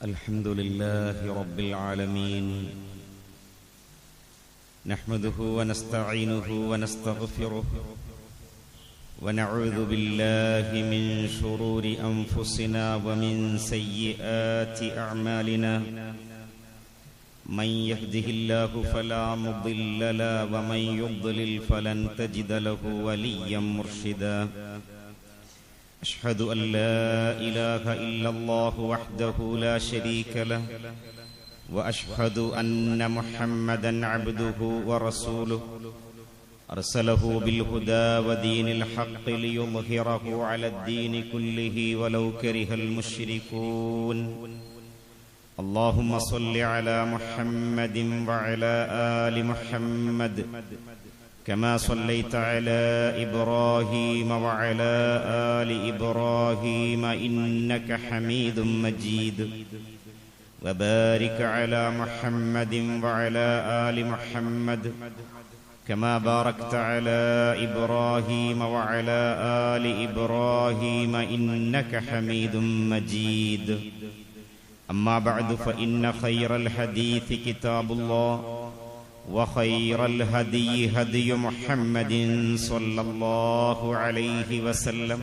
الحمد لله رب العالمين نحمده ونستعينه ونستغفره ونعوذ بالله من شرور أنفسنا ومن سيئات أعمالنا من يهده الله فلا مضل له ومن يضلل فلن تجد له وليا مرشدا أشهد أن لا إله إلا الله وحده لا شريك له وأشهد أن محمدا عبده ورسوله أرسله بالهدى ودين الحق ليظهره على الدين كله ولو كره المشركون اللهم صل على محمد وعلى آل محمد كما صليت على إبراهيم وعلى آل إبراهيم إنك حميد مجيد وبارك على محمد وعلى آل محمد كما باركت على إبراهيم وعلى آل إبراهيم إنك حميد مجيد أما بعد فإن خير الحديث كتاب الله وخير الهدي هدي محمد صلى الله عليه وسلم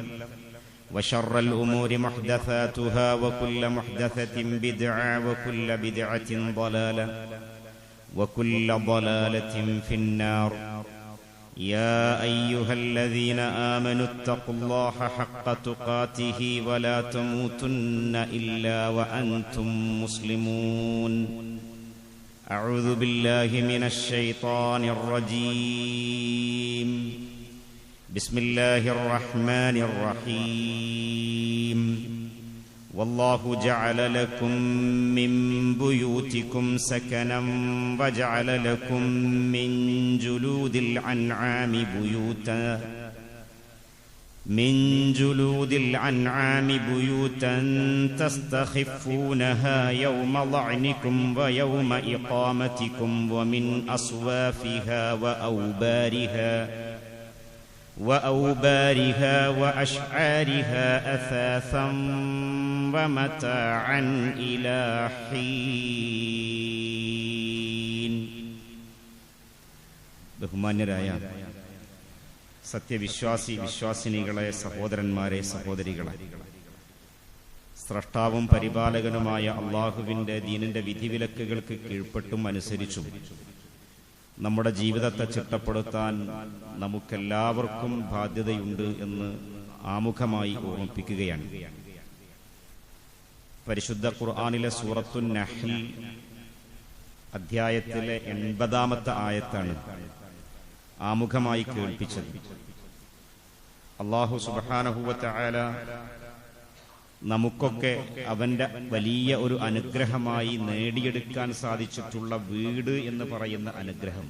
وشر الأمور محدثاتها وكل محدثة بدعة وكل بدعة ضلالة وكل ضلالة في النار يا أيها الذين آمنوا اتقوا الله حق تقاته ولا تموتن إلا وأنتم مسلمون أعوذ بالله من الشيطان الرجيم بسم الله الرحمن الرحيم والله جعل لكم من بيوتكم سكنا وجعل لكم من جلود الأنعام بيوتا تستخفونها يوم ظعنكم ويوم إقامتكم ومن أصوافها وأوبارها وأشعارها أثاثا ومتاعا إلى حين. ബഹുമാന്യരായ സത്യവിശ്വാസി വിശ്വാസിനികളെ, സഹോദരന്മാരെ, സഹോദരികളെ, സ്രഷ്ടാവും പരിപാലകനുമായ അള്ളാഹുവിൻ്റെ ദീനിന്റെ വിധിവിലക്കുകൾക്ക് കീഴ്പ്പെട്ടും അനുസരിച്ചും നമ്മുടെ ജീവിതത്തെ ചിട്ടപ്പെടുത്താൻ നമുക്കെല്ലാവർക്കും ബാധ്യതയുണ്ട് എന്ന് ആമുഖമായി ഓർമ്മിപ്പിക്കുകയാണ്. പരിശുദ്ധ ഖുർആനിലെ സൂറത്തുൻ നഹ്ൽ അധ്യായത്തിലെ 80-ാമത്തെ ആയത്താണ് ആമുഖമായി കേൾപ്പിച്ചത്. അല്ലാഹു സുബ്ഹാനഹു വ തആല നമുക്കൊക്കെ അവന്റെ വലിയ ഒരു അനുഗ്രഹമായി നേടിയെടുക്കാൻ സാധിച്ചിട്ടുള്ള വീട് എന്ന് പറയുന്ന അനുഗ്രഹം,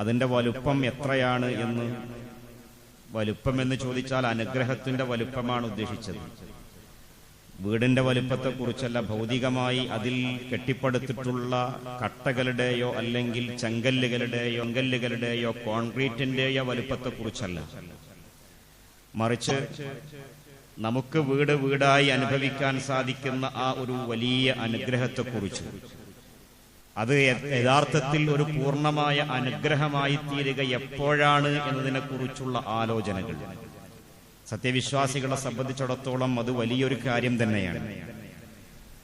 അതിന്റെ വലുപ്പം എത്രയാണ് എന്ന്, വലുപ്പം എന്ന് ചോദിച്ചാൽ അനുഗ്രഹത്തിന്റെ വലുപ്പമാണ് ഉദ്ദേശിച്ചത്. വീടിന്റെ വലുപ്പത്തെക്കുറിച്ചല്ല, ഭൗതികമായി അതിൽ കെട്ടിപ്പടുത്തിട്ടുള്ള കട്ടകളുടെയോ അല്ലെങ്കിൽ ചെങ്കല്ലുകളുടെയോ കോൺക്രീറ്റിന്റെയോ വലുപ്പത്തെക്കുറിച്ചല്ല, മറിച്ച് നമുക്ക് വീടായി അനുഭവിക്കാൻ സാധിക്കുന്ന ആ ഒരു വലിയ അനുഗ്രഹത്തെക്കുറിച്ച്, അത് യഥാർത്ഥത്തിൽ ഒരു പൂർണ്ണമായ അനുഗ്രഹമായി തീരുക എപ്പോഴാണ് എന്നതിനെക്കുറിച്ചുള്ള ആലോചനകൾ സത്യവിശ്വാസികളെ സംബന്ധിച്ചിടത്തോളം അത് വലിയൊരു കാര്യം തന്നെയാണ്.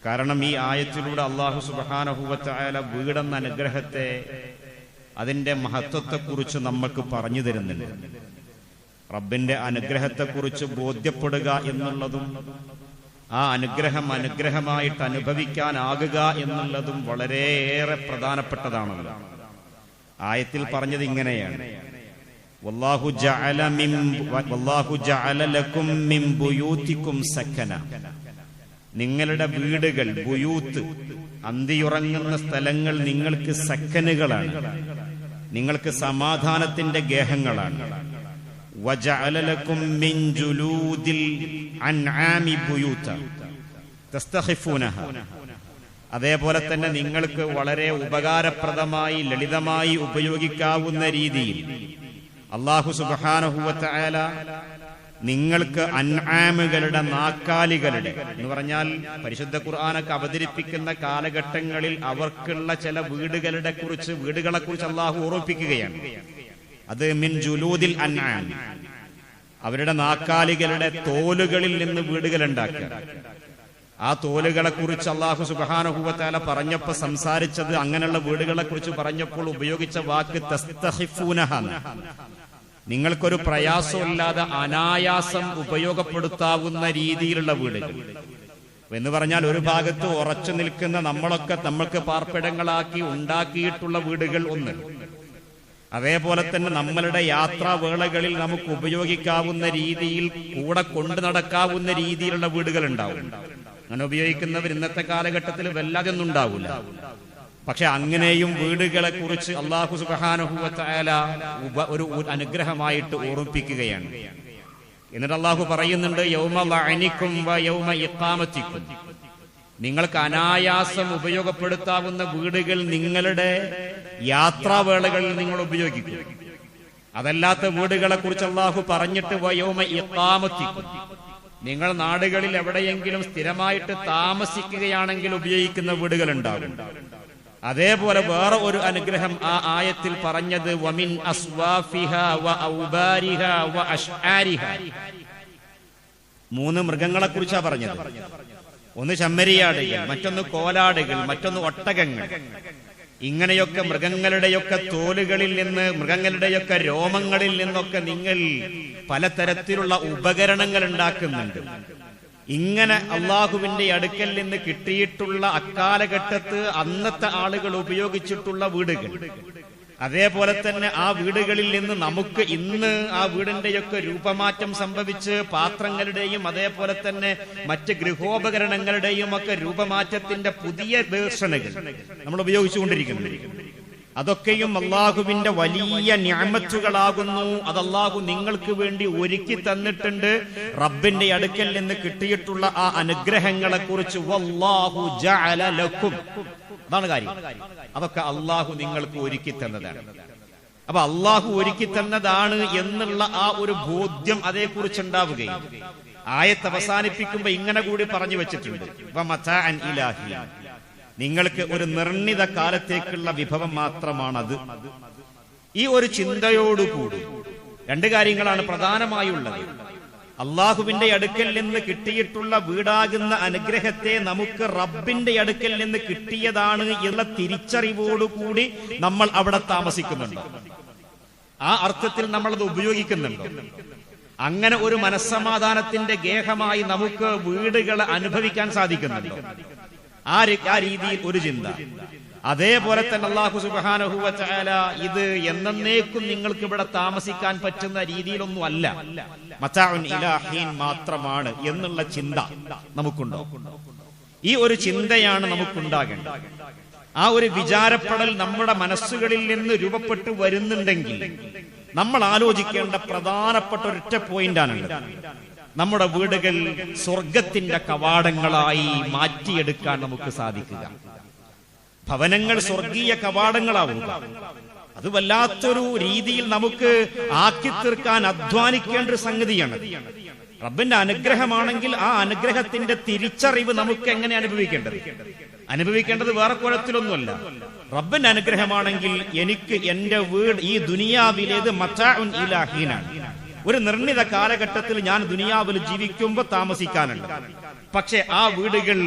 കാരണം ഈ ആയത്തിലൂടെ അല്ലാഹു സുബ്ഹാനഹു വ തആല വീടെന്ന അനുഗ്രഹത്തെ, അതിന്റെ മഹത്വത്തെക്കുറിച്ച് നമ്മൾക്ക് പറഞ്ഞു തരുന്നുണ്ട്. റബ്ബിന്റെ അനുഗ്രഹത്തെക്കുറിച്ച് ബോധ്യപ്പെടുക എന്നുള്ളതും ആ അനുഗ്രഹമായിട്ട് അനുഭവിക്കാനാകുക എന്നുള്ളതും വളരെയേറെ പ്രധാനപ്പെട്ടതാണല്ലോ. ആയത്തിൽ പറഞ്ഞത് ഇങ്ങനെയാണ്: വല്ലാഹു ജഅല ലക്കും മിൻ ബുയൂതികും സക്കന. നിങ്ങളുടെ വീടുകൾ, ബുയൂത്ത്, അന്തിയുറങ്ങുന്ന സ്ഥലങ്ങൾ നിങ്ങൾക്ക് സക്കനുകളാണ്, നിങ്ങൾക്ക് സമാധാനത്തിന്റെ ഗേഹങ്ങളാണ്. വജഅല ലക്കും മിൻ ജുലൂദിൽ അൻആമി ബുയൂത തസ്തഖിഫൂനഹ. അതേപോലെ തന്നെ നിങ്ങൾക്ക് വളരെ ഉപകാരപ്രദമായി, ലളിതമായി ഉപയോഗിക്കാവുന്ന രീതിയിൽ അല്ലാഹു സുബ്ഹാനഹു വ തആല നിങ്ങൾക്ക് അൻആമുകളുടെ നാക്കാലികളുടെ എന്ന് പറഞ്ഞാൽ പരിശുദ്ധ ഖുർആനൊക്കെ അവതരിപ്പിക്കുന്ന കാലഘട്ടങ്ങളിൽ അവർക്കുള്ള ചില വീടുകളെ കുറിച്ച് അല്ലാഹു ഓർമ്മിപ്പിക്കുകയാണ്. അത് മിൻ ജുലൂദിൽ അൻആം, അവരുടെ നാക്കാലികളുടെ തോലുകളിൽ നിന്ന് വീടുകൾ ഉണ്ടാക്കുക. ആ തോലുകളെ കുറിച്ച് അല്ലാഹു സുബ്ഹാനഹു വ തആല പറഞ്ഞപ്പോൾ സംസാരിച്ചത്, അങ്ങനെയുള്ള വീടുകളെ കുറിച്ച് പറഞ്ഞപ്പോൾ ഉപയോഗിച്ച വാക്ക് തസ്തഖിഫൂനഹ, നിങ്ങൾക്കൊരു പ്രയാസമില്ലാതെ അനായാസം ഉപയോഗപ്പെടുത്താവുന്ന രീതിയിലുള്ള വീടുകൾ എന്ന് പറഞ്ഞാൽ, ഒരു ഭാഗത്ത് ഉറച്ചു നിൽക്കുന്ന നമ്മൾക്ക് പാർപ്പിടങ്ങളാക്കി ഉണ്ടാക്കിയിട്ടുള്ള വീടുകൾ ഒന്ന്, അതേപോലെ തന്നെ നമ്മളുടെ യാത്രാവേളകളിൽ നമുക്ക് ഉപയോഗിക്കാവുന്ന രീതിയിൽ കൂടെ കൊണ്ടു നടക്കാവുന്ന രീതിയിലുള്ള വീടുകൾ ഉണ്ടാവും. അങ്ങനെ ഉപയോഗിക്കുന്നവർ ഇന്നത്തെ കാലഘട്ടത്തിൽ വല്ലാതൊന്നും ഉണ്ടാവില്ല. പക്ഷെ അങ്ങനെയും വീടുകളെ കുറിച്ച് അല്ലാഹു സുബ്ഹാനഹു വ തആല ഒരു അനുഗ്രഹമായിട്ട് ഓർമ്മിപ്പിക്കുകയാണ്. എന്നിട്ട് അല്ലാഹു പറയുന്നുണ്ട്, യൗമ ലഅനിക്കും വ യൗമ ഇഖാമത്തിക്കും, നിങ്ങൾക്ക് അനായാസം ഉപയോഗപ്പെടുത്താവുന്ന വീടുകൾ നിങ്ങളുടെ യാത്രാവേളകളിൽ നിങ്ങൾ ഉപയോഗിക്കും. അതല്ലാത്ത വീടുകളെ കുറിച്ച് അല്ലാഹു പറഞ്ഞിട്ട് വ യൗമ ഇഖാമത്തിക്കും, നിങ്ങൾ നാടുകളിൽ എവിടെയെങ്കിലും സ്ഥിരമായിട്ട് താമസിക്കുകയാണെങ്കിൽ ഉപയോഗിക്കുന്ന വീടുകൾ ഉണ്ടാകും. അതേപോലെ വേറെ ഒരു അനുഗ്രഹം ആ ആയത്തിൽ പറഞ്ഞത് വമിൻ അസ്വാഫിഹാ വ ഔബാരിഹാ വ അശ്ആരിഹാ, 3 മൃഗങ്ങളെ കുറിച്ചാണ് പറഞ്ഞത്. ഒന്ന് ചെമ്മരിയാടുകൾ, മറ്റൊന്ന് കോലാടുകൾ, മറ്റൊന്ന് ഒട്ടകങ്ങൾ. ഇങ്ങനെയൊക്കെ മൃഗങ്ങളുടെയൊക്കെ തോലുകളിൽ നിന്ന്, മൃഗങ്ങളുടെയൊക്കെ രോമങ്ങളിൽ നിന്നൊക്കെ നിങ്ങൾ പലതരത്തിലുള്ള ഉപകരണങ്ങൾ ഉണ്ടാക്കുന്നുണ്ട്. ഇങ്ങനെ അള്ളാഹുവിന്റെ അടുക്കൽ നിന്ന് കിട്ടിയിട്ടുള്ള അക്കാലഘട്ടത്ത് അന്നത്തെ ആളുകൾ ഉപയോഗിച്ചിട്ടുള്ള വീടുകൾ, അതേപോലെ തന്നെ ആ വീടുകളിൽ നിന്ന് നമുക്ക് ഇന്ന് ആ വീടിന്റെയൊക്കെ രൂപമാറ്റം സംഭവിച്ച് പാത്രങ്ങളുടെയും അതേപോലെ തന്നെ മറ്റ് ഗൃഹോപകരണങ്ങളുടെയും ഒക്കെ രൂപമാറ്റത്തിന്റെ പുതിയ വേർഷനുകൾ നമ്മൾ ഉപയോഗിച്ചുകൊണ്ടിരിക്കുന്നു. അതൊക്കെയും അള്ളാഹുവിന്റെ വലിയ നിഅമത്തുകളാകുന്നു. അത് അള്ളാഹു നിങ്ങൾക്ക് വേണ്ടി ഒരുക്കി തന്നിട്ടുണ്ട്. റബ്ബിന്റെ അടുക്കൽ നിന്ന് കിട്ടിയിട്ടുള്ള ആ അനുഗ്രഹങ്ങളെ കുറിച്ച് വല്ലാഹു ജഅല ലക്കും, അതാണ് കാര്യം. അതൊക്കെ അള്ളാഹു നിങ്ങൾക്ക് ഒരുക്കി തന്നതാണ്. അപ്പൊ അള്ളാഹു ഒരുക്കി തന്നതാണ് എന്നുള്ള ആ ഒരു ബോധ്യം അതേക്കുറിച്ച് ഉണ്ടാവുകയും ആയത്ത് അവസാനിപ്പിക്കുമ്പോ ഇങ്ങനെ കൂടി പറഞ്ഞു വെച്ചിട്ടുണ്ട്, വമതാഅൻ ഇലാഹി, നിങ്ങൾക്ക് ഒരു നിർണിത കാലത്തേക്കുള്ള വിഭവം മാത്രമാണത്. ഈ ഒരു ചിന്തയോടുകൂടി 2 കാര്യങ്ങളാണ് പ്രധാനമായുള്ളത്. അള്ളാഹുവിന്റെ അടുക്കൽ നിന്ന് കിട്ടിയിട്ടുള്ള വീടാകുന്ന അനുഗ്രഹത്തെ നമുക്ക് റബ്ബിന്റെ അടുക്കൽ നിന്ന് കിട്ടിയതാണ് എന്നുള്ള തിരിച്ചറിവോടുകൂടി നമ്മൾ അവിടെ താമസിക്കുന്നുണ്ടോ? ആ അർത്ഥത്തിൽ നമ്മളത് ഉപയോഗിക്കുന്നുണ്ടോ? അങ്ങനെ ഒരു മനസ്സമാധാനത്തിന്റെ ഗേഹമായി നമുക്ക് വീടുകളെ അനുഭവിക്കാൻ സാധിക്കുന്നുണ്ടോ? ആ രീതിയിൽ ഒരു ചിന്ത. അതേപോലെ തന്നെ അല്ലാഹു സുബ്ഹാനഹു വ തആല ഇത് എന്നേക്കും നിങ്ങൾക്ക് ഇവിടെ താമസിക്കാൻ പറ്റുന്ന രീതിയിലൊന്നും അല്ല, മതാഉൻ ഇലാഹീൻ മാത്രമാണ് എന്നുള്ള ചിന്ത നമുക്കുണ്ടോ? ഈ ഒരു ചിന്തയാണ് നമുക്കുണ്ടാകേണ്ടത്. ആ ഒരു വിചാരപ്പെടൽ നമ്മുടെ മനസ്സുകളിൽ നിന്ന് രൂപപ്പെട്ടു വരുന്നുണ്ടെങ്കിൽ നമ്മൾ ആലോചിക്കേണ്ട പ്രധാനപ്പെട്ട ഒരൊറ്റ പോയിന്റാണുള്ളത്. നമ്മുടെ വീടുകൾ സ്വർഗത്തിന്റെ കവാടങ്ങളായി മാറ്റിയെടുക്കാൻ നമുക്ക് സാധിക്കുക. ഭവനങ്ങൾ സ്വർഗീയ കവാടങ്ങളാവുക, അത് വല്ലാത്തൊരു രീതിയിൽ നമുക്ക് ആക്കി തീർക്കാൻ അധ്വാനിക്കേണ്ട ഒരു സംഗതിയാണ്. റബ്ബിന്റെ അനുഗ്രഹമാണെങ്കിൽ ആ അനുഗ്രഹത്തിന്റെ തിരിച്ചറിവ് നമുക്ക് എങ്ങനെ അനുഭവിക്കേണ്ടത് വേറെ കുഴത്തിലൊന്നുമല്ല. റബ്ബിന്റെ അനുഗ്രഹമാണെങ്കിൽ എനിക്ക് എന്റെ വീട് ഈ ദുനിയാവിലേത് മതാഉൻ ഇലാഹീനാണ്. ഒരു നിർണിത കാലഘട്ടത്തിൽ ഞാൻ ദുനിയാവിൽ ജീവിക്കുമ്പോൾ താമസിക്കാനുണ്ട്. പക്ഷെ ആ വീടുകൾ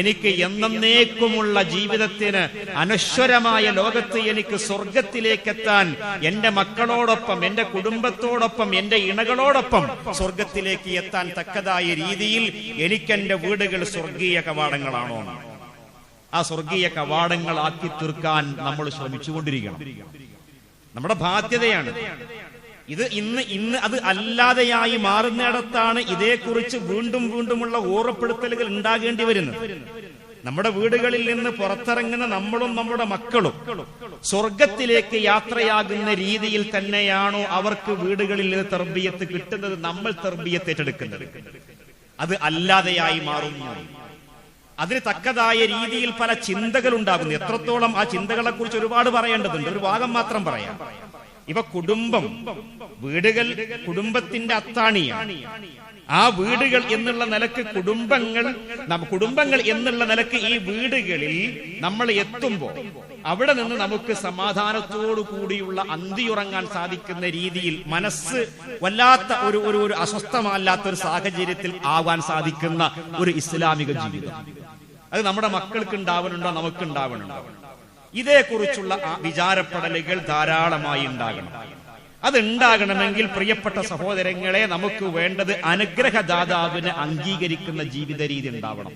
എനിക്ക് എന്നേക്കുമുള്ള ജീവിതത്തിന് അനശ്വരമായ ലോകത്ത് എനിക്ക് സ്വർഗത്തിലേക്കെത്താൻ എന്റെ മക്കളോടൊപ്പം, എന്റെ കുടുംബത്തോടൊപ്പം, എന്റെ ഇണകളോടൊപ്പം സ്വർഗത്തിലേക്ക് എത്താൻ തക്കതായ രീതിയിൽ എനിക്കെന്റെ വീടുകൾ സ്വർഗീയ കവാടങ്ങളാണോ? ആ സ്വർഗീയ കവാടങ്ങളാക്കി തീർക്കാൻ നമ്മൾ ശ്രമിച്ചുകൊണ്ടിരിക്കണം. നമ്മുടെ ബാധ്യതയാണ് ഇത്. ഇന്ന് അത് അല്ലാതെയായി മാറുന്നിടത്താണ് ഇതേക്കുറിച്ച് വീണ്ടുമുള്ള ഓർമ്മപ്പെടുത്തലുകൾ ഉണ്ടാകേണ്ടി വരുന്നത്. നമ്മുടെ വീടുകളിൽ നിന്ന് പുറത്തിറങ്ങുന്ന നമ്മളും നമ്മുടെ മക്കളും സ്വർഗത്തിലേക്ക് യാത്രയാകുന്ന രീതിയിൽ തന്നെയാണോ അവർക്ക് വീടുകളിൽ നിന്ന് തർബിയത്ത് കിട്ടുന്നത്, നമ്മൾ തർബിയത്ത് ഏറ്റെടുക്കുന്നത്? അത് അല്ലാതെയായി മാറുന്നു. അതിന് തക്കതായ രീതിയിൽ പല ചിന്തകൾ ഉണ്ടാകുന്നു. എത്രത്തോളം ആ ചിന്തകളെ കുറിച്ച് ഒരുപാട് പറയേണ്ടതുണ്ട്. ഒരു ഭാഗം മാത്രം പറയാം. ഇവ കുടുംബം, വീടുകൾ കുടുംബത്തിന്റെ അത്താണിയാണ്. ആ വീടുകൾ എന്നുള്ള നിലക്ക് കുടുംബങ്ങൾ എന്നുള്ള നിലക്ക് ഈ വീടുകളിൽ നമ്മൾ എത്തുമ്പോൾ അവിടെ നിന്ന് നമുക്ക് സമാധാനത്തോടു കൂടിയുള്ള അന്തിയുറങ്ങാൻ സാധിക്കുന്ന രീതിയിൽ മനസ്സ് വല്ലാത്ത ഒരു അസ്വസ്ഥമല്ലാത്ത ഒരു സാഹചര്യത്തിൽ ആവാൻ സാധിക്കുന്ന ഒരു ഇസ്ലാമിക ജീവിതം അത് നമ്മുടെ മക്കൾക്ക് ഉണ്ടാവണുണ്ടോ, നമുക്ക് ഉണ്ടാവണുണ്ടോ? ഇതേക്കുറിച്ചുള്ള വിചാരപ്പെടലുകൾ ധാരാളമായി ഉണ്ടാകണം. അതുണ്ടാകണമെങ്കിൽ പ്രിയപ്പെട്ട സഹോദരങ്ങളെ, നമുക്ക് വേണ്ടത് അനുഗ്രഹദാതാവിനെ അംഗീകരിക്കുന്ന ജീവിത രീതി ഉണ്ടാവണം.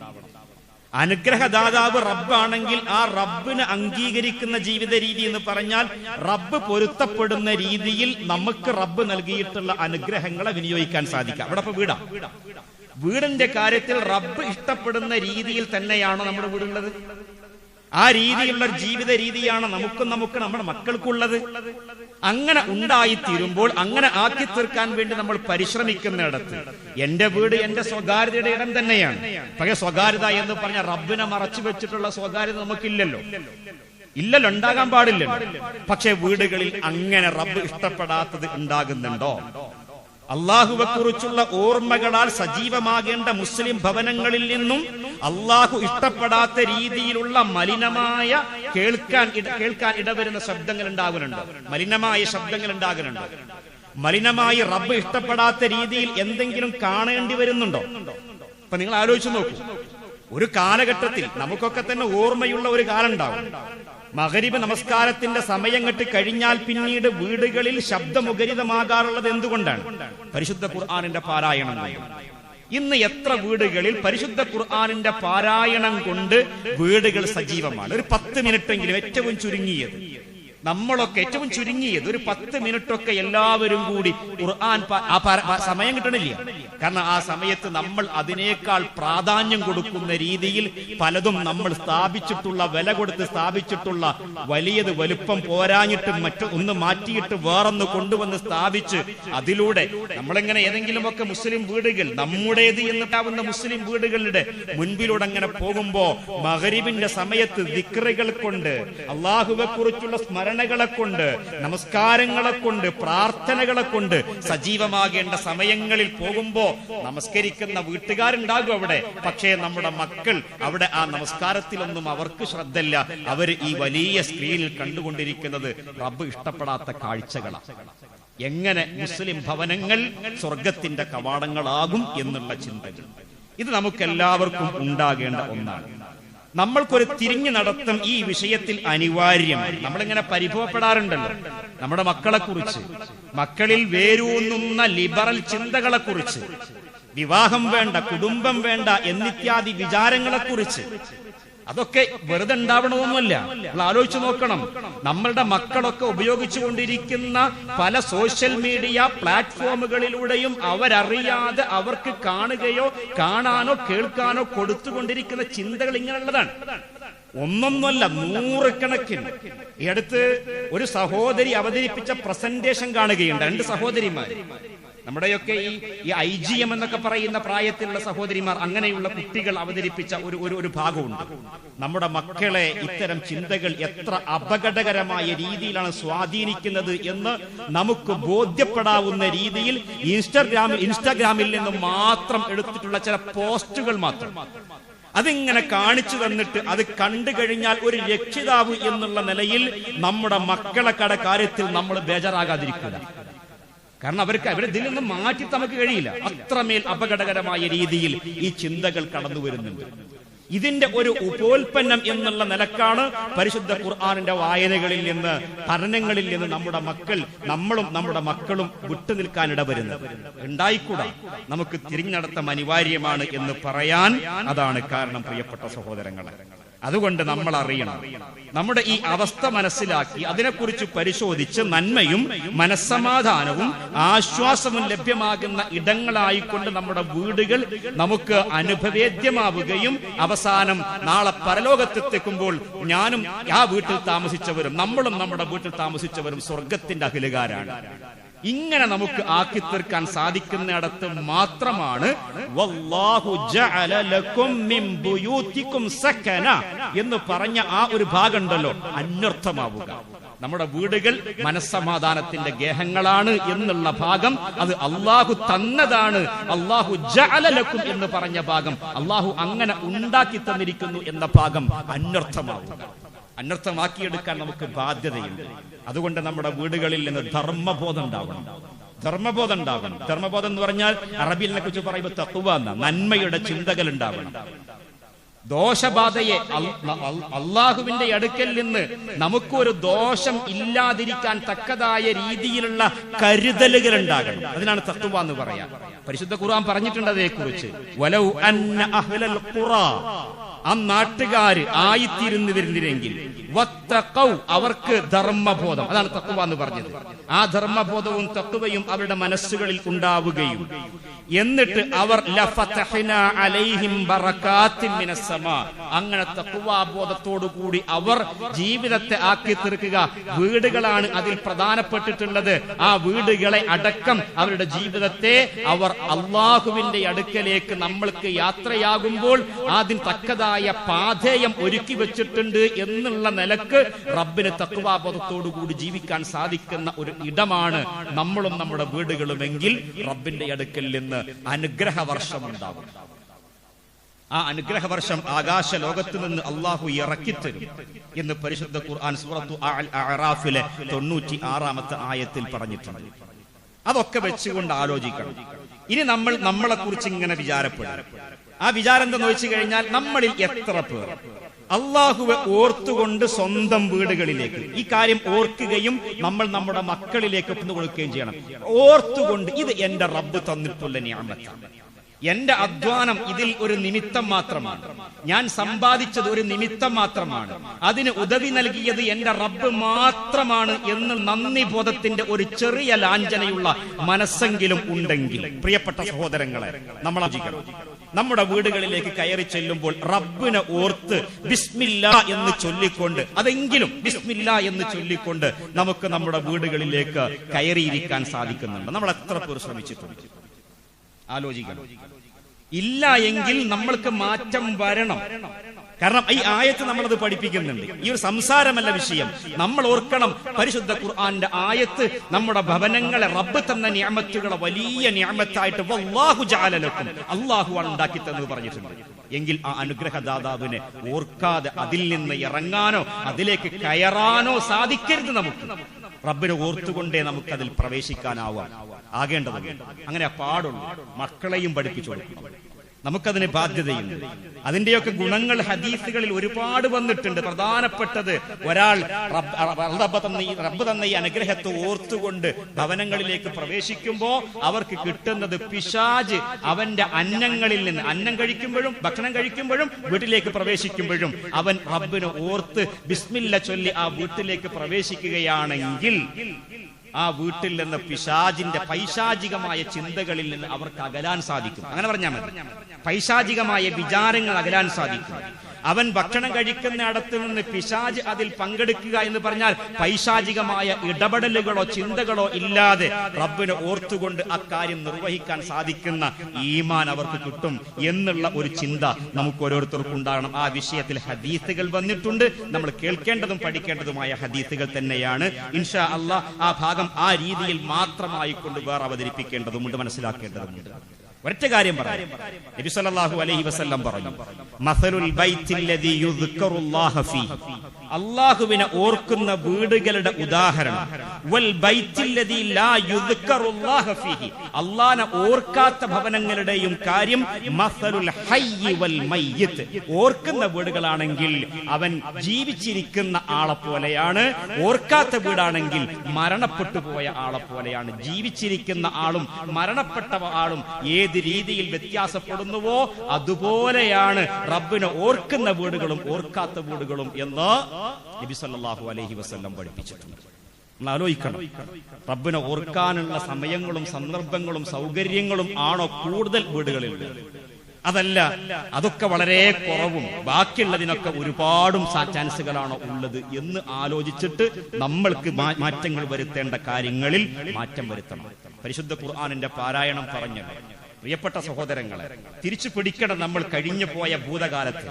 അനുഗ്രഹദാതാവ് റബ്ബാണെങ്കിൽ ആ റബ്ബിനെ അംഗീകരിക്കുന്ന ജീവിത രീതി എന്ന് പറഞ്ഞാൽ റബ്ബ് പൊരുത്തപ്പെടുന്ന രീതിയിൽ നമുക്ക് റബ്ബ് നൽകിയിട്ടുള്ള അനുഗ്രഹങ്ങളെ വിനിയോഗിക്കാൻ സാധിക്കാം. അവിടെ ഇപ്പൊ വീടിന്റെ കാര്യത്തിൽ റബ്ബ് ഇഷ്ടപ്പെടുന്ന രീതിയിൽ തന്നെയാണോ നമ്മുടെ വീടുള്ളത്? ആ രീതിയിലുള്ള ജീവിത രീതിയാണ് നമുക്ക് നമ്മുടെ മക്കൾക്കുള്ളത്. അങ്ങനെ ഉണ്ടായിത്തീരുമ്പോൾ, അങ്ങനെ ആക്കി തീർക്കാൻ വേണ്ടി നമ്മൾ പരിശ്രമിക്കുന്നിടത്ത് എന്റെ വീട് എന്റെ സ്വകാര്യതയുടെ ഇടം തന്നെയാണ്. പക്ഷേ സ്വകാര്യത എന്ന് പറഞ്ഞാൽ റബ്ബിനെ മറച്ചു വെച്ചിട്ടുള്ള സ്വകാര്യത നമുക്കില്ലല്ലോ, ഉണ്ടാകാൻ പാടില്ലല്ലോ. പക്ഷെ വീടുകളിൽ അങ്ങനെ റബ്ബ് ഇഷ്ടപ്പെടാത്തത് ഉണ്ടാകുന്നുണ്ടോ? അള്ളാഹുവെ കുറിച്ചുള്ള ഓർമ്മകളാൽ സജീവമാകേണ്ട മുസ്ലിം ഭവനങ്ങളിൽ നിന്നും അള്ളാഹു ഇഷ്ടപ്പെടാത്ത രീതിയിലുള്ള മലിനമായ കേൾക്കാൻ ഇടവരുന്ന ശബ്ദങ്ങൾ ഉണ്ടാകുന്നുണ്ട്, മലിനമായ ശബ്ദങ്ങൾ ഉണ്ടാകുന്നുണ്ട്. മലിനമായി റബ്ബ് ഇഷ്ടപ്പെടാത്ത രീതിയിൽ എന്തെങ്കിലും കാണേണ്ടി വരുന്നുണ്ടോ? അപ്പൊ നിങ്ങൾ ആലോചിച്ച് നോക്കൂ. ഒരു കാലഘട്ടത്തിൽ നമുക്കൊക്കെ തന്നെ ഓർമ്മയുള്ള ഒരു കാലം ഉണ്ടാവും. മഗ്രിബ് നമസ്കാരത്തിന്റെ സമയം കെട്ട് കഴിഞ്ഞാൽ പിന്നീട് വീടുകളിൽ ശബ്ദമുഖരിതമാകാറുള്ളത് എന്തുകൊണ്ടാണ്? പരിശുദ്ധ ഖുർആനിന്റെ പാരായണം. ഇന്ന് എത്ര വീടുകളിൽ പരിശുദ്ധ ഖുർആനിന്റെ പാരായണം കൊണ്ട് വീടുകൾ സജീവമാണ്? ഒരു 10 മിനിറ്റെങ്കിലും ഏറ്റവും ചുരുങ്ങിയത്, നമ്മളൊക്കെ ഏറ്റവും ചുരുങ്ങിയത് ഒരു 10 മിനിറ്റൊക്കെ എല്ലാവരും കൂടി ഖുർആൻ സമയം കിട്ടണില്ല. കാരണം ആ സമയത്ത് നമ്മൾ അതിനേക്കാൾ പ്രാധാന്യം കൊടുക്കുന്ന രീതിയിൽ പലതും നമ്മൾ സ്ഥാപിച്ചിട്ടുള്ള, വില കൊടുത്ത് സ്ഥാപിച്ചിട്ടുള്ള, വലിയത് വലുപ്പം പോരാഞ്ഞിട്ട് ഒന്ന് മാറ്റിയിട്ട് വേറൊന്ന് കൊണ്ടുവന്ന് സ്ഥാപിച്ച് അതിലൂടെ നമ്മളിങ്ങനെ ഏതെങ്കിലുമൊക്കെ മുസ്ലിം വീടുകൾ, നമ്മുടേത് എന്നിട്ടാവുന്ന മുസ്ലിം വീടുകളുടെ മുൻപിലൂടെ അങ്ങനെ പോകുമ്പോ മഗ്രിബിന്റെ സമയത്ത് ദിക്റുകൾ കൊണ്ട്, അള്ളാഹുവെ കുറിച്ചുള്ള സ്മരണകളെ കൊണ്ട്, നമസ്കാരങ്ങളെ കൊണ്ട്, പ്രാർത്ഥനകളെ കൊണ്ട് സജീവമാകേണ്ട സമയങ്ങളിൽ പോകുമ്പോ നമസ്കരിക്കുന്ന വീട്ടുകാരുണ്ടാകും അവിടെ. പക്ഷേ നമ്മുടെ മക്കൾ അവിടെ ആ നമസ്കാരത്തിലൊന്നും അവർക്ക് ശ്രദ്ധയില്ല. അവർ ഈ വലിയ സ്ക്രീനിൽ കണ്ടുകൊണ്ടിരിക്കുന്നത് റബ്ബ് ഇഷ്ടപ്പെടാത്ത കാഴ്ചകളാണ്. എങ്ങനെ മുസ്ലിം ഭവനങ്ങൾ സ്വർഗത്തിന്റെ കവാടങ്ങളാകും എന്നുള്ള ചിന്തകൾ ഇത് നമുക്കെല്ലാവർക്കും ഉണ്ടാകേണ്ട ഒന്നാണ്. നമ്മൾക്കൊരു തിരിഞ്ഞു നടത്തം ഈ വിഷയത്തിൽ അനിവാര്യമാണ്. നമ്മളിങ്ങനെ പരിഭവപ്പെടാറുണ്ടല്ലോ നമ്മുടെ മക്കളെ കുറിച്ച്, മക്കളിൽ വേരൂന്നുന്ന ലിബറൽ ചിന്തകളെ കുറിച്ച്, വിവാഹം വേണ്ട, കുടുംബം വേണ്ട എന്നിത്യാദി വിചാരങ്ങളെ കുറിച്ച്. അതൊക്കെ വെറുതെ ഉണ്ടാവണമെന്നല്ല. നമ്മൾ ആലോചിച്ച് നോക്കണം. നമ്മളുടെ മക്കളൊക്കെ ഉപയോഗിച്ചുകൊണ്ടിരിക്കുന്ന പല സോഷ്യൽ മീഡിയ പ്ലാറ്റ്ഫോമുകളിലൂടെയും അവരറിയാതെ അവർക്ക് കാണുകയോ കാണാനോ കേൾക്കാനോ കൊടുത്തുകൊണ്ടിരിക്കുന്ന ചിന്തകൾ ഇങ്ങനെയുള്ളതാണ്. ഒന്നൊന്നുമല്ല, 100 കണക്കിന്. ഈ അടുത്ത് ഒരു സഹോദരി അവതരിപ്പിച്ച പ്രസന്റേഷൻ കാണുകയുണ്ട്. 2 സഹോദരിമാർ, നമ്മുടെയൊക്കെ ഈ IGM എന്നൊക്കെ പറയുന്ന പ്രായത്തിലുള്ള സഹോദരിമാർ, അങ്ങനെയുള്ള കുട്ടികൾ അവതരിപ്പിച്ച ഒരു ഭാഗമുണ്ട്. നമ്മുടെ മക്കളെ ഇത്തരം ചിന്തകൾ എത്ര അപകടകരമായ രീതിയിലാണ് സ്വാധീനിക്കുന്നത് എന്ന് നമുക്ക് ബോധ്യപ്പെടാവുന്ന രീതിയിൽ ഇൻസ്റ്റാഗ്രാമിൽ നിന്ന് മാത്രം എടുത്തിട്ടുള്ള ചില പോസ്റ്റുകൾ മാത്രം അതിങ്ങനെ കാണിച്ചു തന്നിട്ട് അത് കണ്ടു കഴിഞ്ഞാൽ ഒരു രക്ഷിതാവ് എന്നുള്ള നിലയിൽ നമ്മുടെ മക്കളെ കാര്യത്തിൽ നമ്മൾ ബേജാറാകാതിരിക്കുക. കാരണം അവരെ ഇതിൽ നിന്ന് മാറ്റി നമുക്ക് കഴിയില്ല. അത്രമേൽ അപകടകരമായ രീതിയിൽ ഈ ചിന്തകൾ കടന്നു വരുന്നുണ്ട്. ഇതിന്റെ ഒരു ഉപോൽപ്പന്നം എന്നുള്ള നിലക്കാണ് പരിശുദ്ധ ഖുർആനിന്റെ വായനകളിൽ നിന്ന്, പഠനങ്ങളിൽ നിന്ന് നമ്മളും നമ്മുടെ മക്കളും വിട്ടുനിൽക്കാൻ ഇടവരുന്നത്. ഉണ്ടായിക്കൂടാ. നമുക്ക് തിരിഞ്ഞടത്തം അനിവാര്യമാണ് എന്ന് പറയാൻ അതാണ് കാരണം, പ്രിയപ്പെട്ട സഹോദരങ്ങളെ. അതുകൊണ്ട് നമ്മൾ അറിയണം, നമ്മുടെ ഈ അവസ്ഥ മനസ്സിലാക്കി അതിനെക്കുറിച്ച് പരിശോധിച്ച് നന്മയും മനസ്സമാധാനവും ആശ്വാസവും ലഭ്യമാകുന്ന ഇടങ്ങളായിക്കൊണ്ട് നമ്മുടെ വീടുകൾ നമുക്ക് അനുഭവേദ്യമാവുകയും അവസാനം നാളെ പരലോകത്തെത്തുമ്പോൾ ഞാനും ആ വീട്ടിൽ താമസിച്ചവരും നമ്മളും നമ്മുടെ വീട്ടിൽ താമസിച്ചവരും സ്വർഗത്തിന്റെ അഖിലുകാരാണ്. ഇങ്ങനെ നമുക്ക് ആക്കി തീർക്കാൻ സാധിക്കുന്നിടത്ത് മാത്രമാണ് വല്ലാഹു ജഅല ലക്കും മിൻ ബുയൂതികും സകന എന്ന് പറഞ്ഞ ആ ഒരു ഭാഗം ഉണ്ടല്ലോ അന്വർത്ഥമാവുക. നമ്മുടെ വീടുകൾ മനസ്സമാധാനത്തിന്റെ ഗേഹങ്ങളാണ് എന്നുള്ള ഭാഗം അത് അള്ളാഹു തന്നതാണ്. അള്ളാഹു ജഅല ലക്കും എന്ന് പറഞ്ഞ ഭാഗം അള്ളാഹു അങ്ങനെ ഉണ്ടാക്കി തന്നിരിക്കുന്നു എന്ന ഭാഗം അന്വർത്ഥമാക്കിയെടുക്കാൻ നമുക്ക് ബാധ്യതയുണ്ട്. അതുകൊണ്ട് നമ്മുടെ വീടുകളിൽ നിന്ന് ധർമ്മബോധം ഉണ്ടാവണം. ധർമ്മബോധം എന്ന് പറഞ്ഞാൽ അറബിലിനെ കുറിച്ച് പറയുമ്പോൾ തഖ്വ എന്ന നന്മയുടെ ചിന്തകൾ ഉണ്ടാവണം. ദോഷബാധയെ അള്ളാഹുവിന്റെ അടുക്കൽ നിന്ന് നമുക്കൊരു ദോഷം ഇല്ലാതിരിക്കാൻ തക്കതായ രീതിയിലുള്ള കരുതലുകൾ ഉണ്ടാകണം. അതിനാണ് തഖ്വ എന്ന് പറയാ. പരിശുദ്ധ ഖുർആൻ പറഞ്ഞിട്ടുണ്ട് അതേക്കുറിച്ച്. വലൗ അന്ന അഹ്ലൽ ഖുറാ, ആ നാട്ടുകാര് ആയിത്തീരുന്നിരുന്നെങ്കിൽ വത്തഖൗ, അവർക്ക് ധർമ്മബോധം, അതാണ് തഖ്വ എന്ന് പറഞ്ഞത്. ആ ധർമ്മബോധവും തഖ്വയും അവരുടെ മനസ്സുകളിൽ ഉണ്ടാവുകയും എന്നിട്ട് അവർ ലഫതഹ്നാ അലൈഹിം ബറകാത്തിൻ മിനസ് സമാ, അങ്ങനെ തഖ്വാബോധത്തോടു കൂടി അവർ ജീവിതത്തെ ആക്കി തീർക്കുക. വീടുകളാണ് അതിൽ പ്രധാനപ്പെട്ടിട്ടുള്ളത്. ആ വീടുകളെ അടക്കം അവരുടെ ജീവിതത്തെ അവർ അള്ളാഹുവിന്റെ അടുക്കലേക്ക് നമ്മൾക്ക് യാത്രയാകുമ്പോൾ അതിന് തക്കതായ പാഥേയം ഒരുക്കി വെച്ചിട്ടുണ്ട് എന്നുള്ള നിലക്ക് റബ്ബിന് തഖ്വാബോധത്തോടു കൂടി ജീവിക്കാൻ സാധിക്കുന്ന ഒരു ഇടമാണ് നമ്മളും നമ്മുടെ വീടുകളുമെങ്കിൽ റബ്ബിന്റെ അടുക്കൽ നിന്ന് അനുഗ്രഹവർഷം ഉണ്ടാകും. ആ അനുഗ്രഹവർഷം ആകാശ ലോകത്ത് നിന്ന് അള്ളാഹു ഇറക്കിത്തരും എന്ന് പരിശുദ്ധ ഖുർആൻ സൂറത്തു അഅറാഫിലെ 96-ാമത്തെ ആയത്തിൽ പറഞ്ഞിട്ടുണ്ട്. അതൊക്കെ വെച്ചുകൊണ്ട് ആലോചിക്കണം. ഇനി നമ്മളെ കുറിച്ച് ഇങ്ങനെ വിചാരപ്പെടും. ആ വിചാരം എന്താന്ന് വെച്ച് കഴിഞ്ഞാൽ, നമ്മളിൽ എത്ര പേർ അള്ളാഹുവെ ഓർത്തുകൊണ്ട് സ്വന്തം വീടുകളിലേക്ക് ഈ കാര്യം ഓർക്കുകയും നമ്മൾ നമ്മുടെ മക്കളിലേക്ക് ഒന്നു കൊടുക്കുകയും ചെയ്യണം. ഓർത്തുകൊണ്ട് ഇത് എന്റെ റബ്ബ് തന്നിട്ടുള്ള നിഅമത്താണ്, എന്റെ അധ്വാനം ഇതിൽ ഒരു നിമിത്തം മാത്രമാണ്, ഞാൻ സമ്പാദിച്ചത് ഒരു നിമിത്തം മാത്രമാണ്, അതിന് ഉദവി നൽകിയത് എന്റെ റബ്ബ് മാത്രമാണ് എന്ന് നന്ദി ബോധത്തിന്റെ ഒരു ചെറിയ ലാഞ്ചനയുള്ള മനസ്സെങ്കിലും ഉണ്ടെങ്കിൽ, പ്രിയപ്പെട്ട സഹോദരങ്ങളെ, നമ്മൾ ആലോചിക്കണം. നമ്മുടെ വീടുകളിലേക്ക് കയറി ചെല്ലുമ്പോൾ റബ്ബിനെ ഓർത്ത് ബിസ്മില്ലാ എന്ന് ചൊല്ലിക്കൊണ്ട്, അതെങ്കിലും ബിസ്മില്ലാ എന്ന് ചൊല്ലിക്കൊണ്ട് നമുക്ക് നമ്മുടെ വീടുകളിലേക്ക് കയറിയിരിക്കാൻ സാധിക്കുന്നുണ്ട്. നമ്മൾ എത്ര പേർ ശ്രമിച്ചിട്ടുണ്ട്? ആലോചിക്കണം. ഇല്ല എങ്കിൽ നമ്മൾക്ക് മാറ്റം വരണം. കാരണം ഈ ആയത്ത് നമ്മളത് പഠിപ്പിക്കുന്നുണ്ട്. ഈ ഒരു സംസാരമല്ല വിഷയം. നമ്മൾ ഓർക്കണം, പരിശുദ്ധ ഖുർആന്റെ ആയത്ത് നമ്മുടെ ഭവനങ്ങളെ റബ്ബ് തന്ന നിഅമത്തുകളെ വലിയ നിഅമത്തായിട്ട് വല്ലാഹു ജഅല ലക്കും, അല്ലാഹുവാണ് ഉണ്ടാക്കി തന്നത് പറഞ്ഞിട്ടുണ്ട്. എങ്കിൽ ആ അനുഗ്രഹദാതാവിനെ ഓർക്കാതെ അതിൽ നിന്ന് ഇറങ്ങാനോ അതിലേക്ക് കയറാനോ സാധിക്കരുത്. നമുക്ക് റബ്ബിനെ ഓർത്തുകൊണ്ടേ നമുക്കതിൽ ആകേണ്ടതുണ്ട്. അങ്ങനെ പാടുള്ളൂ. മക്കളെയും പഠിപ്പിച്ചു കൊടുക്കണം. നമുക്കതിന് ബാധ്യതയുണ്ട്. അതിന്റെയൊക്കെ ഗുണങ്ങൾ ഹദീസുകളിൽ ഒരുപാട് വന്നിട്ടുണ്ട്. പ്രധാനപ്പെട്ടത്, ഒരാൾ റബ്ബ് തന്ന ഈ അനുഗ്രഹത്തെ ഓർത്തുകൊണ്ട് ഭവനങ്ങളിലേക്ക് പ്രവേശിക്കുമ്പോൾ അവർക്ക് കിട്ടുന്നത് പിശാച് അവന്റെ അന്നങ്ങളിൽ നിന്ന്, അന്നം കഴിക്കുമ്പോഴും ഭക്ഷണം കഴിക്കുമ്പോഴും വീട്ടിലേക്ക് പ്രവേശിക്കുമ്പോഴും അവൻ റബ്ബിനെ ഓർത്ത് ബിസ്മില്ല ചൊല്ലി ആ വീട്ടിലേക്ക് പ്രവേശിക്കുകയാണെങ്കിൽ ആ വീട്ടിൽ നിന്ന് പിശാചിന്റെ പൈശാചികമായ ചിന്തകളിൽ നിന്ന് അവർക്ക് അകലാൻ സാധിക്കും. അങ്ങനെ പറഞ്ഞാൽ മതി. പൈശാചികമായ വിചാരങ്ങൾ അകലാൻ സാധിക്കും. അവൻ ഭക്ഷണം കഴിക്കുന്ന ഇടത്ത് നിന്ന് പിശാച് അതിൽ പങ്കെടുക്കുക എന്ന് പറഞ്ഞാൽ പൈശാചികമായ ഇടപെടലുകളോ ചിന്തകളോ ഇല്ലാതെ റബ്ബിനെ ഓർത്തുകൊണ്ട് അക്കാര്യം നിർവഹിക്കാൻ സാധിക്കുന്ന ഈമാൻ അവർക്ക് കിട്ടും എന്നുള്ള ഒരു ചിന്ത നമുക്ക് ഓരോരുത്തർക്കും ഉണ്ടാകണം. ആ വിഷയത്തിൽ ഹദീസുകൾ വന്നിട്ടുണ്ട്. നമ്മൾ കേൾക്കേണ്ടതും പഠിക്കേണ്ടതുമായ ഹദീസുകൾ തന്നെയാണ്. ഇൻഷാ അല്ലാഹ് ആ ഭാഗം ആ രീതിയിൽ മാത്രമായി കൊണ്ട് വേറെ അവതരിപ്പിക്കേണ്ടതുമുണ്ട്, മനസ്സിലാക്കേണ്ടതുമുണ്ട്. ഒരൊറ്റ കാര്യം പറയാം. നബി സല്ലല്ലാഹു അലൈഹി വസല്ലം പറഞ്ഞു, മസലുൽ ബൈത്തില്ലദീ യുദ്കറുല്ലാഹ ഫീഹി, അല്ലാഹുവിനെ ഓർക്കുന്ന വീടുകളുടെ ഉദാഹരണം, വൽ ബൈത്തില്ലദീ ലാ യുദ്കറുല്ലാഹ ഫീഹി, അല്ലാഹനെ ഓർക്കാത്ത ഭവനങ്ങളുടെയും കാര്യം, മസലുൽ ഹയ്യി വൽ മയ്യിത്ത്, ഓർക്കുന്ന വീടുകളാണെങ്കിൽ അവൻ ജീവിച്ചിരിക്കുന്ന ആളെ പോലെയാണ്, ഓർക്കാത്ത വീടാണെങ്കിൽ മരണപ്പെട്ടു പോയ ആളെ പോലെയാണ്. ജീവിച്ചിരിക്കുന്ന ആളും മരണപ്പെട്ട ആളും ഏത് രീതിയിൽ വ്യത്യാസപ്പെടുന്നുവോ അതുപോലെയാണ് റബ്ബിനെ ഓർക്കുന്ന വീടുകളും ഓർക്കാത്ത വീടുകളും എന്ന് നബി സല്ലല്ലാഹു അലൈഹി വസല്ലം പഠിപ്പിച്ചിട്ടുണ്ട്. നമ്മൾ ആലോചിക്കണം, റബ്ബിനെ ഓർക്കാനുള്ള സമയങ്ങളും സന്ദർഭങ്ങളും സൗകര്യങ്ങളും ആണോ കൂടുതൽ വീടുകളിൽ? അതല്ല, അതൊക്കെ വളരെ കുറവും ബാക്കിയുള്ളതിനൊക്കെ ഒരുപാടും ചാൻസുകളാണോ ഉള്ളത് എന്ന് ആലോചിച്ചിട്ട് നമ്മൾക്ക് മാറ്റങ്ങൾ വരുത്തേണ്ട കാര്യങ്ങളിൽ മാറ്റം വരുത്തണം. പരിശുദ്ധ ഖുർആനിന്റെ പാരായണം പറഞ്ഞത്, പ്രിയപ്പെട്ട സഹോദരങ്ങളെ, തിരിച്ചു പിടിക്കണം നമ്മൾ കഴിഞ്ഞു പോയ ഭൂതകാലത്ത്.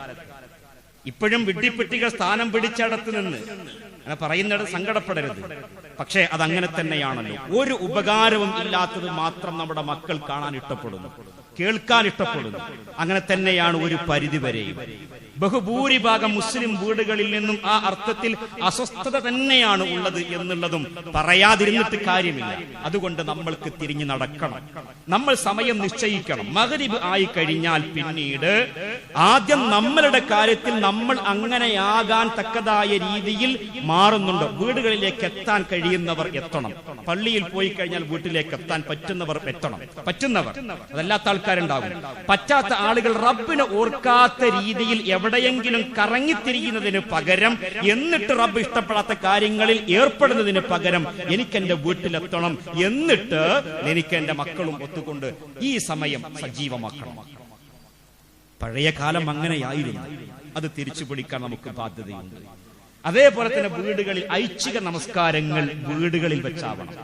ഇപ്പോഴും വിഡ്ഢിപ്പെട്ടികൾ സ്ഥാനം പിടിച്ചടത്ത് നിന്ന് അങ്ങനെ പറയുന്നത് സങ്കടപ്പെടരുത്. പക്ഷേ അതങ്ങനെ തന്നെയാണല്ലോ. ഒരു ഉപകാരവും ഇല്ലാത്തത് മാത്രം നമ്മുടെ മക്കൾ കാണാൻ ഇഷ്ടപ്പെടുന്നു, കേൾക്കാൻ ഇഷ്ടപ്പെടുന്നു. അങ്ങനെ തന്നെയാണ് ഒരു പരിധിവരെയും. ബഹുഭൂരിഭാഗം മുസ്ലിം വീടുകളിൽ നിന്നും ആ അർത്ഥത്തിൽ അസ്വസ്ഥത തന്നെയാണ് ഉള്ളത് എന്നുള്ളതും പറയാതിരുന്നിട്ട് കാര്യമില്ല. അതുകൊണ്ട് നമ്മൾക്ക് തിരിഞ്ഞു നടക്കണം, നമ്മൾ സമയം നിശ്ചയിക്കണം. മഗ്രിബ് ആയി കഴിഞ്ഞാൽ പിന്നീട് ആദ്യം നമ്മളുടെ കാര്യത്തിൽ നമ്മൾ അങ്ങനെയാകാൻ തക്കതായ രീതിയിൽ മാറുന്നുണ്ടോ? വീടുകളിലേക്ക് എത്താൻ കഴിയുന്നവർ എത്തണം. പള്ളിയിൽ പോയി കഴിഞ്ഞാൽ വീട്ടിലേക്ക് എത്താൻ പറ്റുന്നവർ എത്തണം. പറ്റുന്നവർ, അതല്ലാത്ത ആൾക്കാരുണ്ടാകും. പറ്റാത്ത ആളുകൾ റബ്ബിനെ ഓർക്കാത്ത രീതിയിൽ എവിടെയെങ്കിലും കറങ്ങിത്തിരിക്കുന്നതിന് പകരം, എന്നിട്ട് റബ്ബ് ഇഷ്ടപ്പെടാത്ത കാര്യങ്ങളിൽ ഏർപ്പെടുന്നതിന് പകരം എനിക്ക് എന്റെ വീട്ടിലെത്തണം, എന്നിട്ട് എനിക്ക് എന്റെ മക്കളും ഒത്തുകൊണ്ട് ഈ സമയം സജീവമാക്കണം. പഴയ കാലം അങ്ങനെയായിരുന്നു. അത് തിരിച്ചു പിടിക്കാൻ നമുക്ക് ബാധ്യതയുണ്ട്. അതേപോലെ തന്നെ വീടുകളിൽ ഐച്ഛിക നമസ്കാരങ്ങൾ വീടുകളിൽ വെച്ചാവണം.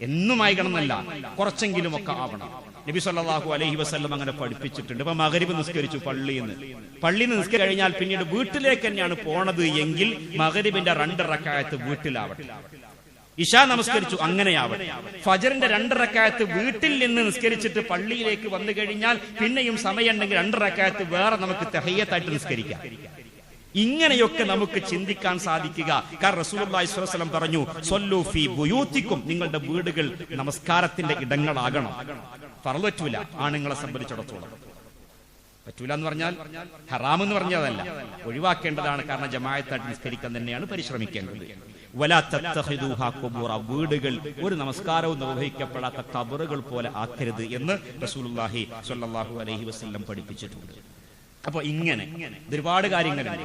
എന്നും ആയിക്കണമെന്നല്ല, കുറച്ചെങ്കിലും ഒക്കെ ആവണം. നബി സല്ലല്ലാഹു അലൈഹി വസല്ലം അങ്ങനെ പഠിപ്പിച്ചിട്ടുണ്ട്. ഇപ്പൊ മഗ്രിബ് നിസ്കരിച്ചു പള്ളിയിൽ നിന്ന് നിസ്കരിച്ചു കഴിഞ്ഞാൽ പിന്നീട് വീട്ടിലേക്ക് തന്നെയാണ് പോണത് എങ്കിൽ മഗ്രിബിന്റെ 2 റക്അത്ത് വീട്ടിലാവട്ടെ. ഇശാ നമസ്കരിച്ചു, അങ്ങനെയാവട്ടെ. ഫജറിന്റെ 2 റക്അത്ത് വീട്ടിൽ നിന്ന് നിസ്കരിച്ചിട്ട് പള്ളിയിലേക്ക് വന്നു കഴിഞ്ഞാൽ പിന്നെയും സമയമുണ്ടെങ്കിൽ 2 റക്അത്ത് വേറെ നമുക്ക് തഹയ്യത്തായിട്ട് നിസ്കരിക്കാം. ഇങ്ങനെയൊക്കെ നമുക്ക് ചിന്തിക്കാൻ സാധിക്കുക. കാരണം റസൂലുള്ളാഹി സ്വല്ലല്ലാഹു അലൈഹി വസല്ലം പറഞ്ഞു, സ്വല്ലു ഫീ ബുയൂത്തിക്കും, നിങ്ങളുടെ വീടുകൾ നമസ്കാരത്തിന്റെ ഇടങ്ങളാകണം. ഫർള് പറ്റൂല ആണുങ്ങളെ സംബന്ധിച്ചിടത്തോളം. പറ്റൂല എന്ന് പറഞ്ഞാൽ ഹറാം എന്ന് പറഞ്ഞതല്ല, ഒഴിവാക്കേണ്ടതാണ്. കാരണം ജമാഅത്തായിട്ട് നിസ്കരിക്കാൻ തന്നെയാണ് പരിശ്രമിക്കേണ്ടത്. വലാ തത്തഖിദൂഹാ ഖുബൂറ, വീടുകൾ ഒരു നമസ്കാരവും നിർവഹിക്കപ്പെടാത്ത ഖബറുകൾ പോലെ ആക്കരുത് എന്ന് റസൂലുള്ളാഹി സ്വല്ലല്ലാഹു അലൈഹി വസല്ലം പഠിപ്പിച്ചിട്ടുണ്ട്. അപ്പൊ ഇങ്ങനെ ഒരുപാട് കാര്യങ്ങളുണ്ട്.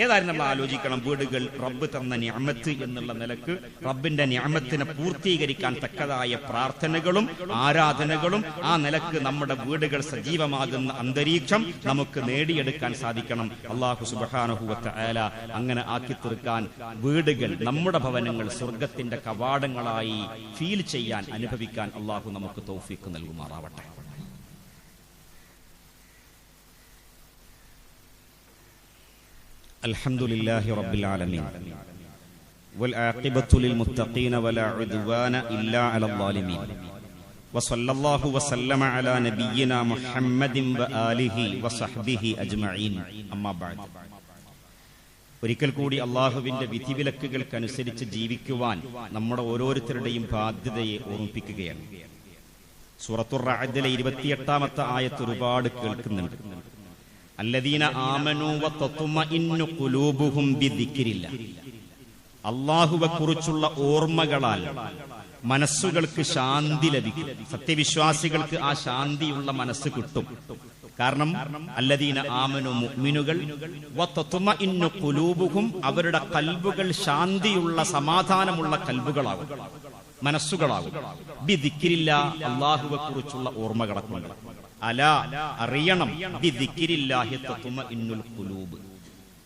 ഏതായാലും നമ്മൾ ആലോചിക്കണം, വീടുകൾ റബ്ബ് തന്ന നിഅമത്ത് എന്നുള്ള നിലക്ക് റബ്ബിന്റെ നിഅമത്തിനെ പൂർത്തീകരിക്കാൻ തക്കതായ പ്രാർത്ഥനകളും ആരാധനകളും ആ നിലക്ക് നമ്മുടെ വീടുകൾ സജീവമാകുന്ന അന്തരീക്ഷം നമുക്ക് നേടിയെടുക്കാൻ സാധിക്കണം. അല്ലാഹു സുബ്ഹാനഹു വ തആല അങ്ങനെ ആക്കി തീർക്കാൻ, വീടുകൾ നമ്മുടെ ഭവനങ്ങൾ സ്വർഗത്തിന്റെ കവാടങ്ങളായി ഫീൽ ചെയ്യാൻ, അനുഭവിക്കാൻ അല്ലാഹു നമുക്ക് തൗഫീഖ് നൽകുമാറാവട്ടെ. الحمدلله رب العالمين والعاقبة للمتقين ولا عدوان إلا على الظالمين وصلى الله وسلم على نبينا محمد وآله وصحبه أجمعين أما بعد. ഒരിക്കൽ കൂടി അള്ളാഹുവിന്റെ വിധിവിലക്കുകൾക്കനുസരിച്ച് ജീവിക്കുവാൻ നമ്മുടെ ഓരോരുത്തരുടെയും ബാധ്യതയെ ഓർമ്മിപ്പിക്കുകയാണ്. സൂറത്തുർ റഅദിലെ 28-ാമത്തെ ആയത്ത് ഒരുപാട് കേൾക്കുന്നുണ്ട്. അല്ലദീന ആമനൂ വതത്മഇന്നു ഖുലൂബുഹും ബിദിക്രില്ലാഹ്, അല്ലാഹുവെ കുറിച്ചുള്ള ഓർമ്മകളാൽ മനസ്സുകൾക്ക് ശാന്തി ലഭിക്കും. സത്യവിശ്വാസികൾക്ക് ആ ശാന്തിയുള്ള മനസ്സ് കിട്ടും. കാരണം അല്ലദീന ആമനു, മുഅ്മിനുകൾ, വതത്മഇന്നു ഖുലൂബുഹും, അവരുടെ കൽബുകൾ ശാന്തിയുള്ള സമാധാനമുള്ള കൽബുകളാകും, മനസ്സുകളാകും. ബിദിക്രില്ലാഹ്, അല്ലാഹുവെ കുറിച്ചുള്ള ഓർമ്മകളെ കൊണ്ട്. അലാ, അറിയണം, ബിദിക്രില്ലാഹി തത്മഇന്നുൽ ഖുലൂബ്,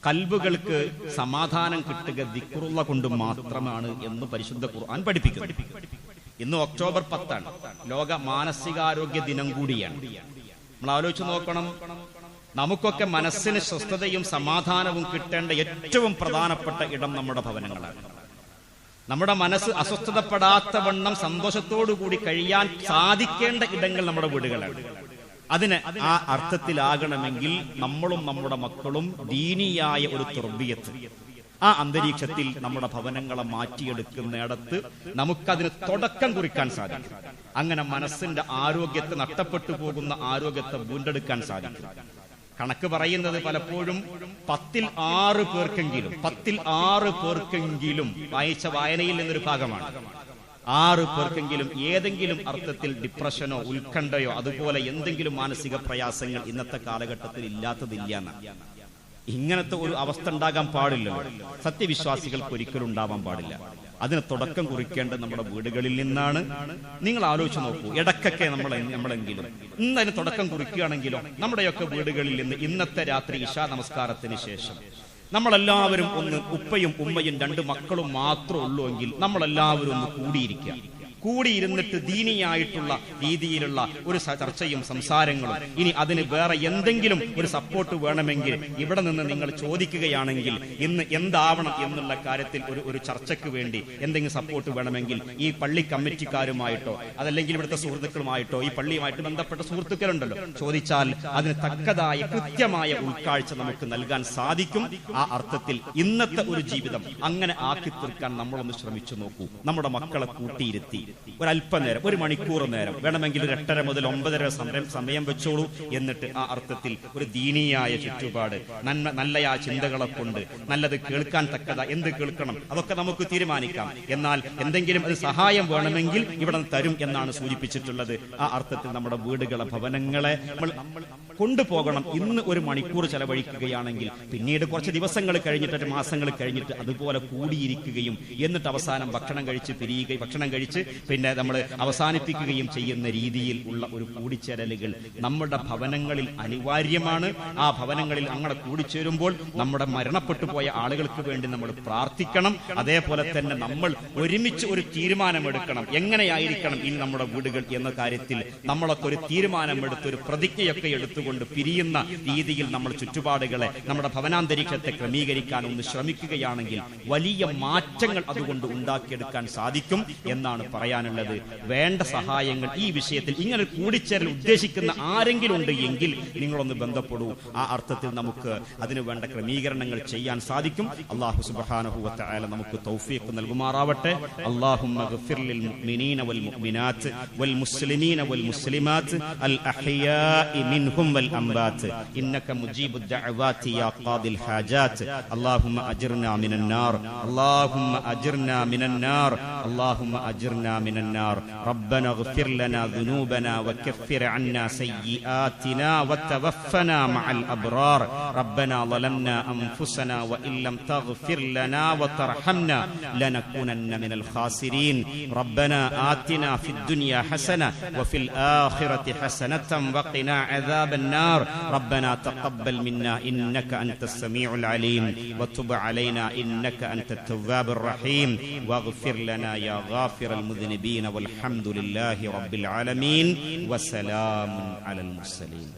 കൽബുകൾക്ക് സമാധാനം കിട്ടുക ദിക്റുള്ള കൊണ്ട് മാത്രമാണ് എന്ന് പരിശുദ്ധ ഖുർആൻ പഠിപ്പിക്കുന്നു. ഇന്ന് ഒക്ടോബർ 10 ലോക മാനസികാരോഗ്യ ദിനം കൂടിയാണ്. നമ്മൾ ആലോചിച്ച് നോക്കണം, നമുക്കൊക്കെ മനസ്സിന് സ്വസ്ഥതയും സമാധാനവും കിട്ടേണ്ട ഏറ്റവും പ്രധാനപ്പെട്ട ഇടം നമ്മുടെ ഭവനങ്ങളാണ്. നമ്മുടെ മനസ്സ് അസ്വസ്ഥതപ്പെടാത്ത വണ്ണം സന്തോഷത്തോടുകൂടി കഴിയാൻ സാധിക്കേണ്ട ഇടങ്ങൾ നമ്മുടെ വീടുകളാണ്. അതിന് ആ അർത്ഥത്തിലാകണമെങ്കിൽ നമ്മളും നമ്മുടെ മക്കളും ദീനിയായ ഒരു തർബിയത്ത്, ആ അന്തരീക്ഷത്തിൽ നമ്മുടെ ഭവനങ്ങളെ മാറ്റിയെടുക്കുന്നിടത്ത് നമുക്കതിന് തുടക്കം കുറിക്കാൻ സാധിക്കും. അങ്ങനെ മനസ്സിന്റെ ആരോഗ്യത്തെ, നഷ്ടപ്പെട്ടു പോകുന്ന ആരോഗ്യത്തെ വീണ്ടെടുക്കാൻ സാധിക്കും. കണക്ക് പറയുന്നത് പലപ്പോഴും 10-ൽ 6 പേർക്കെങ്കിലും വായിച്ച വായനയിൽ നിന്നൊരു ഭാഗമാണ്. 6 പേർക്കെങ്കിലും ഏതെങ്കിലും അർത്ഥത്തിൽ ഡിപ്രഷനോ ഉത്കണ്ഠയോ അതുപോലെ എന്തെങ്കിലും മാനസിക പ്രയാസങ്ങൾ ഇന്നത്തെ കാലഘട്ടത്തിൽ ഇല്ലാത്തതില്ല എന്നാണ്. ഇങ്ങനത്തെ ഒരു അവസ്ഥ ഉണ്ടാകാൻ പാടില്ലല്ലോ. സത്യവിശ്വാസികൾക്ക് ഒരിക്കലും ഉണ്ടാവാൻ പാടില്ല. അതിന് തുടക്കം കുറിക്കേണ്ടത് നമ്മുടെ വീടുകളിൽ നിന്നാണ്. നിങ്ങൾ ആലോചിച്ച് നോക്കൂ, ഇടയ്ക്കൊക്കെ നമ്മളെങ്കിലും ഇന്നതിന് തുടക്കം കുറിക്കുകയാണെങ്കിലോ, നമ്മുടെയൊക്കെ വീടുകളിൽ നിന്ന് ഇന്നത്തെ രാത്രി ഇശാ നമസ്കാരത്തിന് ശേഷം നമ്മളെല്ലാവരും ഒന്ന്, ഉപ്പയും ഉമ്മയും 2 മക്കളും മാത്രമേ ഉള്ളൂ എങ്കിൽ നമ്മളെല്ലാവരും ഒന്ന് കൂടിയിരുന്നിട്ട് ദീനിയായിട്ടുള്ള രീതിയിലുള്ള ഒരു ചർച്ചയും സംസാരങ്ങളും, ഇനി അതിന് വേറെ എന്തെങ്കിലും ഒരു സപ്പോർട്ട് വേണമെങ്കിൽ ഇവിടെ നിന്ന് നിങ്ങൾ ചോദിക്കുകയാണെങ്കിൽ ഇന്ന് എന്താവണം എന്നുള്ള കാര്യത്തിൽ ഒരു ചർച്ചയ്ക്ക് വേണ്ടി എന്തെങ്കിലും സപ്പോർട്ട് വേണമെങ്കിൽ ഈ പള്ളി കമ്മിറ്റിക്കാരുമായിട്ടോ അതല്ലെങ്കിൽ ഇവിടുത്തെ സുഹൃത്തുക്കളുമായിട്ടോ ഈ പള്ളിയുമായിട്ട് ബന്ധപ്പെട്ട സുഹൃത്തുക്കളുണ്ടല്ലോ, ചോദിച്ചാൽ അതിന് തക്കതായ കൃത്യമായ ഉൾക്കാഴ്ച നമുക്ക് നൽകാൻ സാധിക്കും. ആ അർത്ഥത്തിൽ ഇന്നത്തെ ഒരു ജീവിതം അങ്ങനെ ആക്കി തീർക്കാൻ നമ്മളൊന്ന് ശ്രമിച്ചു നോക്കൂ. നമ്മുടെ മക്കളെ കൂട്ടിയിരുത്തി ഒരല്പനേരം, 1 മണിക്കൂർ നേരം വേണമെങ്കിൽ 8:30 മുതൽ 9:30 സമയം വെച്ചോളൂ. എന്നിട്ട് ആ അർത്ഥത്തിൽ ഒരു ദീനീയായ ചുറ്റുപാട്, നല്ല ആ ചിന്തകളെ കൊണ്ട് നല്ലത് കേൾക്കാൻ തക്കത എന്ത് കേൾക്കണം അതൊക്കെ നമുക്ക് തീരുമാനിക്കാം. എന്നാൽ എന്തെങ്കിലും അത് സഹായം വേണമെങ്കിൽ ഇവിടെ തരും എന്നാണ് സൂചിപ്പിച്ചിട്ടുള്ളത്. ആ അർത്ഥത്തിൽ നമ്മുടെ വീടുകളെ, ഭവനങ്ങളെ നമ്മൾ കൊണ്ടുപോകണം. ഇന്ന് 1 മണിക്കൂർ ചെലവഴിക്കുകയാണെങ്കിൽ പിന്നീട് കുറച്ച് ദിവസങ്ങൾ കഴിഞ്ഞിട്ട്, മാസങ്ങൾ കഴിഞ്ഞിട്ട് അതുപോലെ കൂടിയിരിക്കുകയും എന്നിട്ട് അവസാനം ഭക്ഷണം കഴിച്ച് പിന്നെ നമ്മൾ അവസാനിപ്പിക്കുകയും ചെയ്യുന്ന രീതിയിൽ ഉള്ള ഒരു കൂടിച്ചേരലുകൾ നമ്മുടെ ഭവനങ്ങളിൽ അനിവാര്യമാണ്. ആ ഭവനങ്ങളിൽ അങ്ങനെ കൂടിച്ചേരുമ്പോൾ നമ്മുടെ മരണപ്പെട്ടു പോയ ആളുകൾക്ക് വേണ്ടി നമ്മൾ പ്രാർത്ഥിക്കണം. അതേപോലെ തന്നെ നമ്മൾ ഒരുമിച്ച് ഒരു തീരുമാനമെടുക്കണം, എങ്ങനെയായിരിക്കണം ഇനി നമ്മുടെ വീടുകൾ എന്ന കാര്യത്തിൽ നമ്മളൊക്കെ ഒരു തീരുമാനമെടുത്ത് ഒരു പ്രതിജ്ഞയൊക്കെ എടുത്തുകൊണ്ട് പിരിയുന്ന രീതിയിൽ നമ്മൾ ചുറ്റുപാടുകളെ, നമ്മുടെ ഭവനാന്തരീക്ഷത്തെ ക്രമീകരിക്കാൻ ഒന്ന് ശ്രമിക്കുകയാണെങ്കിൽ വലിയ മാറ്റങ്ങൾ അതുകൊണ്ട് ഉണ്ടാക്കിയെടുക്കാൻ സാധിക്കും എന്നാണ് പറയാനുള്ളത്. വേണ്ട സഹായങ്ങൾ ഈ വിഷയത്തിൽ ഇങ്ങനെ കൂടിച്ചേരൽ ഉദ്ദേശിക്കുന്ന ആരെങ്കിലും ഉണ്ട് എങ്കിൽ നിങ്ങളൊന്ന് ബന്ധപ്പെടൂ. ആ അർത്ഥത്തിൽ നമുക്ക് അതിനു വേണ്ട ക്രമീകരണങ്ങൾ ചെയ്യാൻ സാധിക്കും. അല്ലാഹു സുബ്ഹാനഹു വ തആല നമുക്ക് തൗഫീഖ് നൽകുമാറാവട്ടെ. അല്ലാഹുമ്മ ഗ്ഫിർ ലിൽ മുഅ്മിനീന വൽ മുഅ്മിനാത്ത് വൽ മുസ്ലിമീന വൽ മുസ്ലിമാത്ത് അൽ അഹ്യാഇ മിൻഹും വൽ അംവാത്ത് ഇന്നക മുജീബുദ് ദഅവാതി യാ ഖാദിൽ ഹാജാത്ത്. അല്ലാഹുമ്മ അജിർനാ മിനൻ നാർ, അല്ലാഹുമ്മ അജിർനാ മിനൻ നാർ, അല്ലാഹുമ്മ അജിർനാ മിനൻ നാർ. റബ്ബനാ ഗ്ഫിർ ലനാ ദുനൂബനാ വകഫിർ അന്നാ സയ്യിആതിനാ വതവഫനാ മഅൽ അബ്റാർ. റബ്ബനാ ളലംനാ അൻഫുസനാ വഇൻ ലം തഗ്ഫിർ ലനാ വതർഹംനാ ലനകൂനന്ന മിനൽ ഖാസിരീൻ. റബ്ബനാ ആതിനാ ഫിദ് ദുനിയാ ഹസന വഫിൽ ആഖിറതി ഹസനതൻ വഖിനാ അദാബൻ നാർ. റബ്ബനാ തഖബ്ബൽ മിന്നാ ഇന്നക അൻതസ് സമീഉൽ അലീം വതുബ് അലൈനാ ഇന്നക അൻതത് തവ്വാബുർ റഹീം വഗ്ഫിർ ലനാ യാ ഗാഫിറൽ മുദ്നിബീന വൽഹംദുലില്ലാഹി റബ്ബിൽ ആലമീൻ വസലാമുൻ അലൽ മുർസലീൻ.